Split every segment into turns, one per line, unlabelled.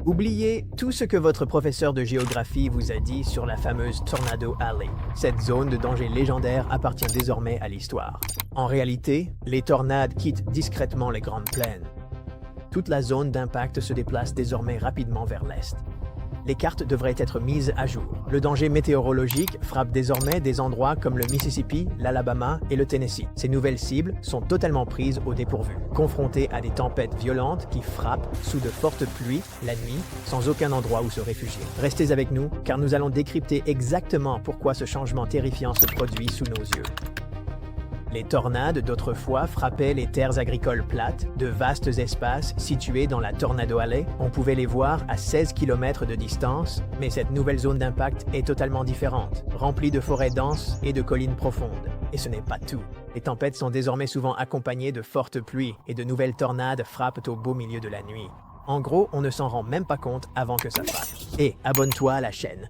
Oubliez tout ce que votre professeur de géographie vous a dit sur la fameuse Tornado Alley. Cette zone de danger légendaire appartient désormais à l'histoire. En réalité, les tornades quittent discrètement les grandes plaines. Toute la zone d'impact se déplace désormais rapidement vers l'est. Les cartes devraient être mises à jour. Le danger météorologique frappe désormais des endroits comme le Mississippi, l'Alabama et le Tennessee. Ces nouvelles cibles sont totalement prises au dépourvu, confrontées à des tempêtes violentes qui frappent sous de fortes pluies la nuit, sans aucun endroit où se réfugier. Restez avec nous, car nous allons décrypter exactement pourquoi ce changement terrifiant se produit sous nos yeux. Les tornades d'autrefois frappaient les terres agricoles plates, de vastes espaces situés dans la Tornado Alley. On pouvait les voir à 16 km de distance, mais cette nouvelle zone d'impact est totalement différente, remplie de forêts denses et de collines profondes. Et ce n'est pas tout. Les tempêtes sont désormais souvent accompagnées de fortes pluies et de nouvelles tornades frappent au beau milieu de la nuit. En gros, on ne s'en rend même pas compte avant que ça frappe. Et abonne-toi à la chaîne.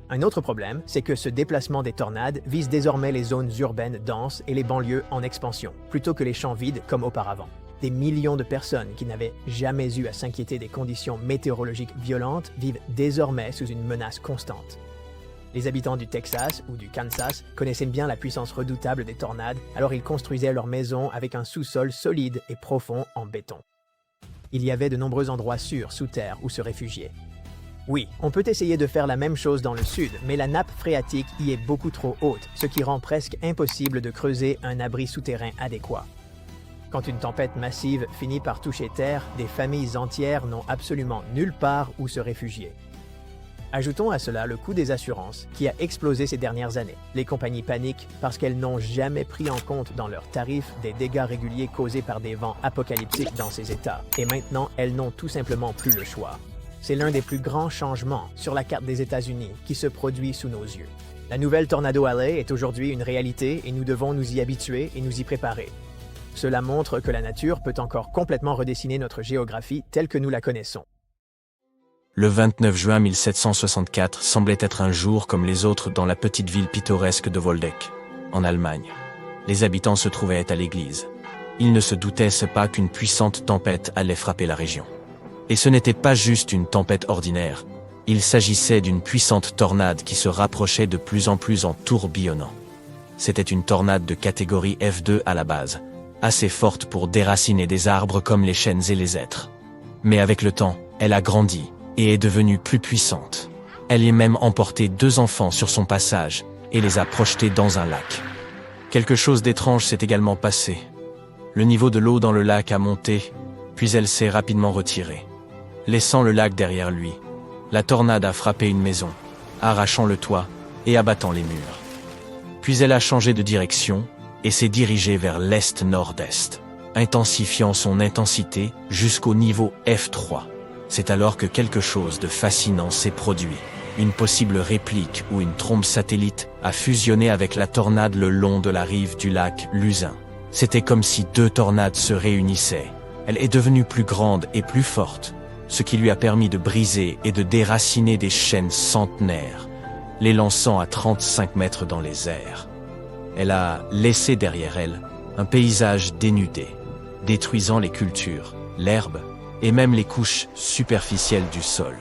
Un autre problème, c'est que ce déplacement des tornades vise désormais les zones urbaines denses et les banlieues en expansion, plutôt que les champs vides comme auparavant. Des millions de personnes qui n'avaient jamais eu à s'inquiéter des conditions météorologiques violentes vivent désormais sous une menace constante. Les habitants du Texas ou du Kansas connaissaient bien la puissance redoutable des tornades, alors ils construisaient leurs maisons avec un sous-sol solide et profond en béton. Il y avait de nombreux endroits sûrs sous terre où se réfugier. Oui, on peut essayer de faire la même chose dans le sud, mais la nappe phréatique y est beaucoup trop haute, ce qui rend presque impossible de creuser un abri souterrain adéquat. Quand une tempête massive finit par toucher terre, des familles entières n'ont absolument nulle part où se réfugier. Ajoutons à cela le coût des assurances, qui a explosé ces dernières années. Les compagnies paniquent parce qu'elles n'ont jamais pris en compte dans leurs tarifs des dégâts réguliers causés par des vents apocalyptiques dans ces États. Et maintenant, elles n'ont tout simplement plus le choix. C'est l'un des plus grands changements sur la carte des États-Unis qui se produit sous nos yeux. La nouvelle Tornado Alley est aujourd'hui une réalité et nous devons nous y habituer et nous y préparer. Cela montre que la nature peut encore complètement redessiner notre géographie telle que nous la connaissons.
Le 29 juin 1764 semblait être un jour comme les autres dans la petite ville pittoresque de Waldeck, en Allemagne. Les habitants se trouvaient à l'église. Ils ne se doutaient pas qu'une puissante tempête allait frapper la région. Et ce n'était pas juste une tempête ordinaire, il s'agissait d'une puissante tornade qui se rapprochait de plus en plus en tourbillonnant. C'était une tornade de catégorie F2 à la base, assez forte pour déraciner des arbres comme les chênes et les hêtres. Mais avec le temps, elle a grandi et est devenue plus puissante. Elle y a même emporté 2 enfants sur son passage et les a projetés dans un lac. Quelque chose d'étrange s'est également passé. Le niveau de l'eau dans le lac a monté, puis elle s'est rapidement retirée, laissant le lac derrière lui. La tornade a frappé une maison, arrachant le toit et abattant les murs. Puis elle a changé de direction et s'est dirigée vers l'est-nord-est, intensifiant son intensité jusqu'au niveau F3. C'est alors que quelque chose de fascinant s'est produit. Une possible réplique ou une trombe satellite a fusionné avec la tornade le long de la rive du lac Lusin. C'était comme si 2 tornades se réunissaient. Elle est devenue plus grande et plus forte, ce qui lui a permis de briser et de déraciner des chênes centenaires, les lançant à 35 mètres dans les airs. Elle a laissé derrière elle un paysage dénudé, détruisant les cultures, l'herbe et même les couches superficielles du sol.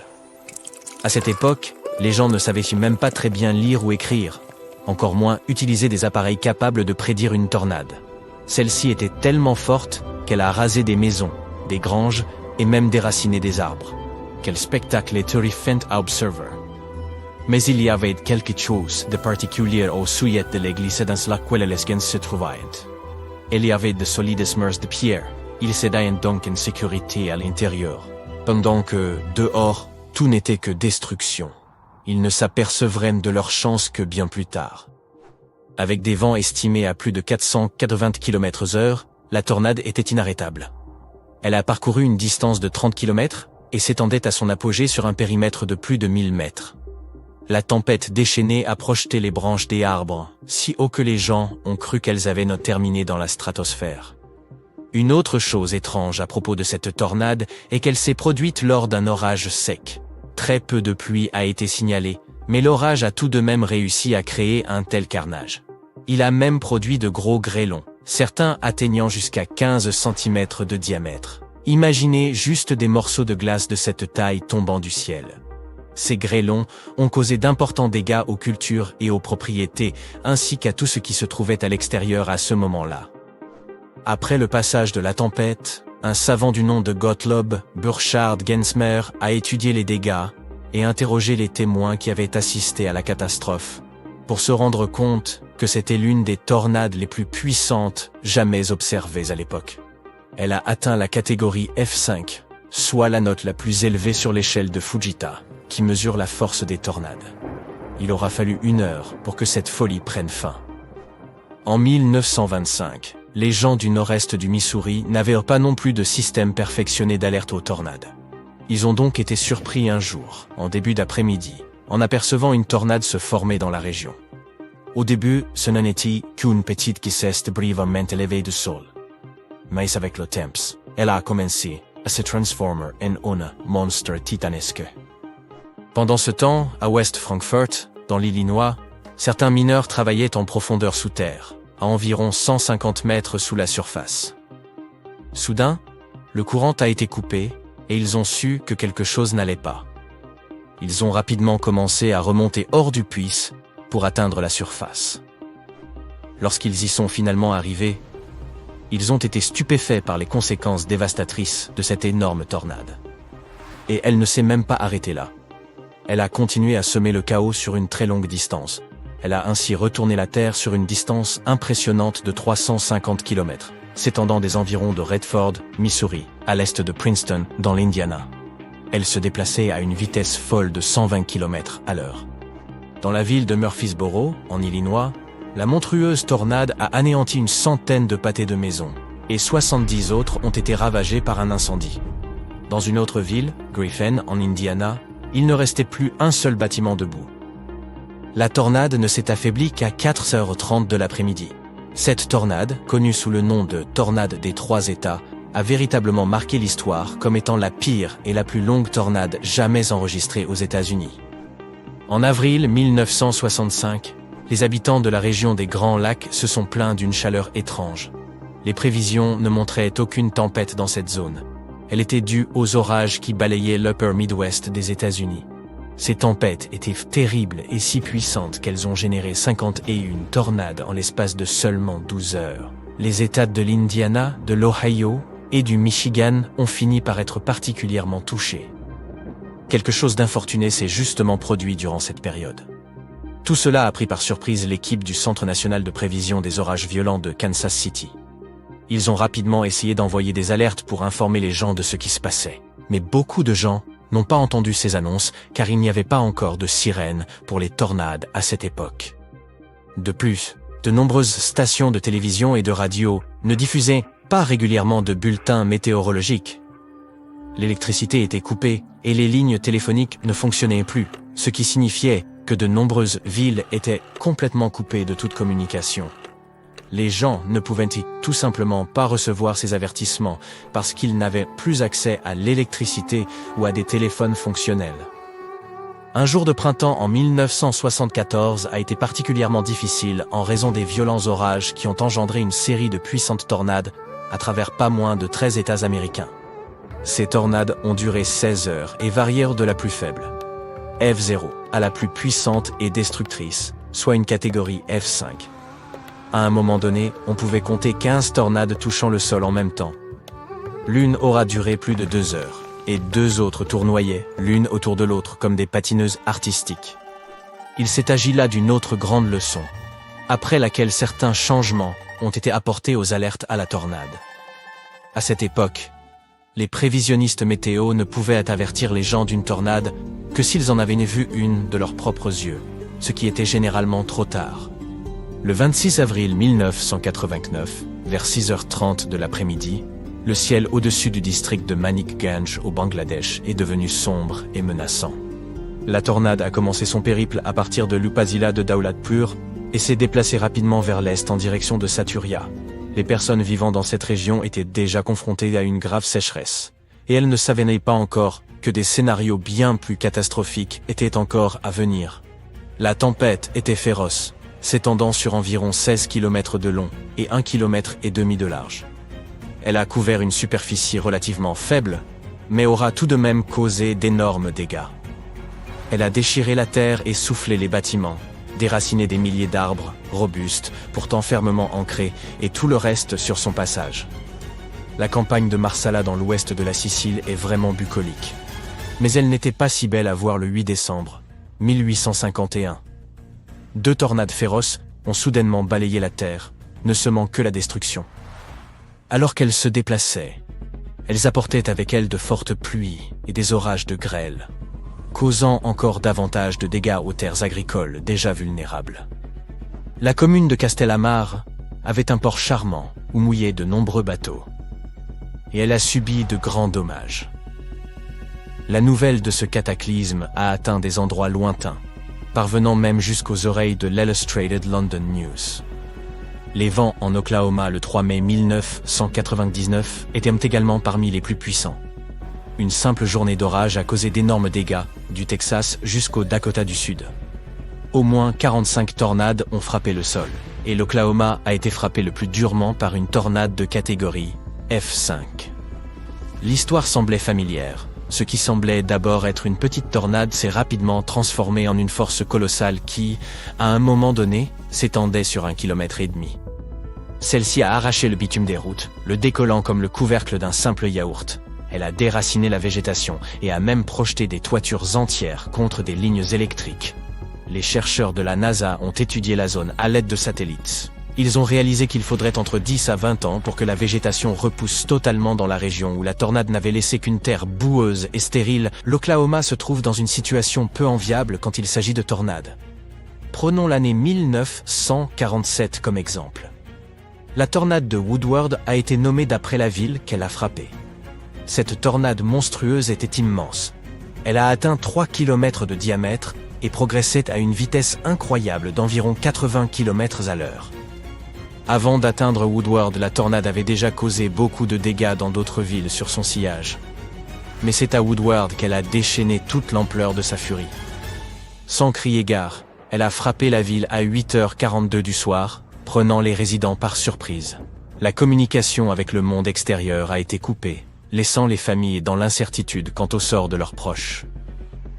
À cette époque, les gens ne savaient même pas très bien lire ou écrire, encore moins utiliser des appareils capables de prédire une tornade. Celle-ci était tellement forte qu'elle a rasé des maisons, des granges et même déraciné des arbres. Quel spectacle est terrifiant à observer. Mais il y avait quelque chose de particulier au sujet de l'église dans laquelle les gens se trouvaient. Il y avait de solides murs de pierre. Ils s'étaient donc en sécurité à l'intérieur. Pendant que, dehors, tout n'était que destruction. Ils ne s'apercevraient de leur chance que bien plus tard. Avec des vents estimés à plus de 480 km/h, la tornade était inarrêtable. Elle a parcouru une distance de 30 km et s'étendait à son apogée sur un périmètre de plus de 1000 mètres. La tempête déchaînée a projeté les branches des arbres, si haut que les gens ont cru qu'elles avaient terminé dans la stratosphère. Une autre chose étrange à propos de cette tornade est qu'elle s'est produite lors d'un orage sec. Très peu de pluie a été signalée, mais l'orage a tout de même réussi à créer un tel carnage. Il a même produit de gros grêlons, certains atteignant jusqu'à 15 cm de diamètre. Imaginez juste des morceaux de glace de cette taille tombant du ciel. Ces grêlons ont causé d'importants dégâts aux cultures et aux propriétés, ainsi qu'à tout ce qui se trouvait à l'extérieur à ce moment-là. Après le passage de la tempête, un savant du nom de Gottlob Burchard Gensmer a étudié les dégâts et interrogé les témoins qui avaient assisté à la catastrophe, pour se rendre compte que c'était l'une des tornades les plus puissantes jamais observées à l'époque. Elle a atteint la catégorie F5, soit la note la plus élevée sur l'échelle de Fujita, qui mesure la force des tornades. Il aura fallu 1 heure pour que cette folie prenne fin. En 1925, les gens du nord-est du Missouri n'avaient pas non plus de système perfectionné d'alerte aux tornades. Ils ont donc été surpris un jour, en début d'après-midi, en apercevant une tornade se former dans la région. Au début, ce n'était qu'une petite qui s'est brièvement élevée du sol. Mais avec le temps, elle a commencé à se transformer en un monstre titanesque. Pendant ce temps, à West Frankfort, dans l'Illinois, certains mineurs travaillaient en profondeur sous terre, à environ 150 mètres sous la surface. Soudain, le courant a été coupé et ils ont su que quelque chose n'allait pas. Ils ont rapidement commencé à remonter hors du puits pour atteindre la surface. Lorsqu'ils y sont finalement arrivés, ils ont été stupéfaits par les conséquences dévastatrices de cette énorme tornade. Et elle ne s'est même pas arrêtée là. Elle a continué à semer le chaos sur une très longue distance. Elle a ainsi retourné la Terre sur une distance impressionnante de 350 km, s'étendant des environs de Redford, Missouri, à l'est de Princeton, dans l'Indiana. Elle se déplaçait à une vitesse folle de 120 km à l'heure. Dans la ville de Murphysboro, en Illinois, la monstrueuse tornade a anéanti une centaine de pâtés de maisons, et 70 autres ont été ravagés par un incendie. Dans une autre ville, Griffin, en Indiana, il ne restait plus un seul bâtiment debout. La tornade ne s'est affaiblie qu'à 4h30 de l'après-midi. Cette tornade, connue sous le nom de tornade des 3 États, a véritablement marqué l'histoire comme étant la pire et la plus longue tornade jamais enregistrée aux États-Unis. En avril 1965, les habitants de la région des Grands Lacs se sont plaints d'une chaleur étrange. Les prévisions ne montraient aucune tempête dans cette zone. Elle était due aux orages qui balayaient l'Upper Midwest des États-Unis. Ces tempêtes étaient terribles et si puissantes qu'elles ont généré 51 tornades en l'espace de seulement 12 heures. Les États de l'Indiana, de l'Ohio et du Michigan ont fini par être particulièrement touchés. Quelque chose d'infortuné s'est justement produit durant cette période. Tout cela a pris par surprise l'équipe du Centre national de prévision des orages violents de Kansas City. Ils ont rapidement essayé d'envoyer des alertes pour informer les gens de ce qui se passait. Mais beaucoup de gens n'ont pas entendu ces annonces car il n'y avait pas encore de sirène pour les tornades à cette époque. De plus, de nombreuses stations de télévision et de radio ne diffusaient pas régulièrement de bulletins météorologiques. L'électricité était coupée et les lignes téléphoniques ne fonctionnaient plus, ce qui signifiait que de nombreuses villes étaient complètement coupées de toute communication. Les gens ne pouvaient tout simplement pas recevoir ces avertissements parce qu'ils n'avaient plus accès à l'électricité ou à des téléphones fonctionnels. Un jour de printemps en 1974 a été particulièrement difficile en raison des violents orages qui ont engendré une série de puissantes tornades à travers pas moins de 13 États américains. Ces tornades ont duré 16 heures et varièrent de la plus faible, F0, à la plus puissante et destructrice, soit une catégorie F5. À un moment donné, on pouvait compter 15 tornades touchant le sol en même temps. L'une aura duré plus de 2 heures, et 2 autres tournoyaient, l'une autour de l'autre comme des patineuses artistiques. Il s'est agi là d'une autre grande leçon, après laquelle certains changements ont été apportés aux alertes à la tornade. À cette époque, les prévisionnistes météo ne pouvaient avertir les gens d'une tornade que s'ils en avaient vu une de leurs propres yeux, ce qui était généralement trop tard. Le 26 avril 1989, vers 6h30 de l'après-midi, le ciel au-dessus du district de Manikganj au Bangladesh est devenu sombre et menaçant. La tornade a commencé son périple à partir de l'Upazila de Daulatpur et s'est déplacée rapidement vers l'est en direction de Saturia. Les personnes vivant dans cette région étaient déjà confrontées à une grave sécheresse, et elles ne savaient pas encore que des scénarios bien plus catastrophiques étaient encore à venir. La tempête était féroce, s'étendant sur environ 16 km de long et 1,5 km de large. Elle a couvert une superficie relativement faible, mais aura tout de même causé d'énormes dégâts. Elle a déchiré la terre et soufflé les bâtiments, déraciné des milliers d'arbres, robustes, pourtant fermement ancrés, et tout le reste sur son passage. La campagne de Marsala dans l'ouest de la Sicile est vraiment bucolique. Mais elle n'était pas si belle à voir le 8 décembre 1851. 2 tornades féroces ont soudainement balayé la terre, ne semant que la destruction. Alors qu'elles se déplaçaient, elles apportaient avec elles de fortes pluies et des orages de grêle, causant encore davantage de dégâts aux terres agricoles déjà vulnérables. La commune de Castellamare avait un port charmant où mouillaient de nombreux bateaux, et elle a subi de grands dommages. La nouvelle de ce cataclysme a atteint des endroits lointains, parvenant même jusqu'aux oreilles de l'Illustrated London News. Les vents en Oklahoma le 3 mai 1999 étaient également parmi les plus puissants. Une simple journée d'orage a causé d'énormes dégâts, du Texas jusqu'au Dakota du Sud. Au moins 45 tornades ont frappé le sol, et l'Oklahoma a été frappé le plus durement par une tornade de catégorie F5. L'histoire semblait familière. Ce qui semblait d'abord être une petite tornade s'est rapidement transformé en une force colossale qui, à un moment donné, s'étendait sur 1,5 km. Celle-ci a arraché le bitume des routes, le décollant comme le couvercle d'un simple yaourt. Elle a déraciné la végétation et a même projeté des toitures entières contre des lignes électriques. Les chercheurs de la NASA ont étudié la zone à l'aide de satellites. Ils ont réalisé qu'il faudrait entre 10 à 20 ans pour que la végétation repousse totalement dans la région où la tornade n'avait laissé qu'une terre boueuse et stérile. L'Oklahoma se trouve dans une situation peu enviable quand il s'agit de tornades. Prenons l'année 1947 comme exemple. La tornade de Woodward a été nommée d'après la ville qu'elle a frappée. Cette tornade monstrueuse était immense. Elle a atteint 3 km de diamètre et progressait à une vitesse incroyable d'environ 80 km à l'heure. Avant d'atteindre Woodward, la tornade avait déjà causé beaucoup de dégâts dans d'autres villes sur son sillage. Mais c'est à Woodward qu'elle a déchaîné toute l'ampleur de sa furie. Sans crier gare, elle a frappé la ville à 8h42 du soir, prenant les résidents par surprise. La communication avec le monde extérieur a été coupée, laissant les familles dans l'incertitude quant au sort de leurs proches.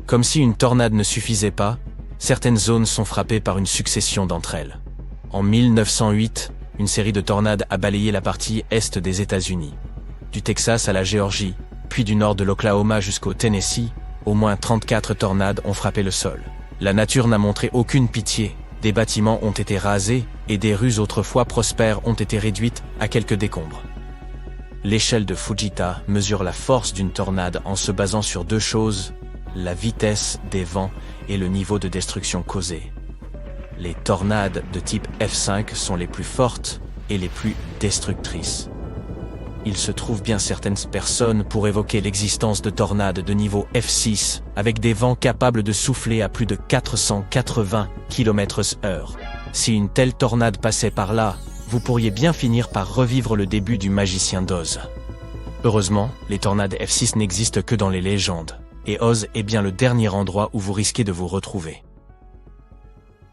Comme si une tornade ne suffisait pas, certaines zones sont frappées par une succession d'entre elles. En 1908, une série de tornades a balayé la partie est des États-Unis. Du Texas à la Géorgie, puis du nord de l'Oklahoma jusqu'au Tennessee, au moins 34 tornades ont frappé le sol. La nature n'a montré aucune pitié, des bâtiments ont été rasés et des rues autrefois prospères ont été réduites à quelques décombres. L'échelle de Fujita mesure la force d'une tornade en se basant sur 2 choses, la vitesse des vents et le niveau de destruction causé. Les tornades de type F5 sont les plus fortes et les plus destructrices. Il se trouve bien certaines personnes pour évoquer l'existence de tornades de niveau F6 avec des vents capables de souffler à plus de 480 km/h. Si une telle tornade passait par là, vous pourriez bien finir par revivre le début du Magicien d'Oz. Heureusement, les tornades F6 n'existent que dans les légendes, et Oz est bien le dernier endroit où vous risquez de vous retrouver.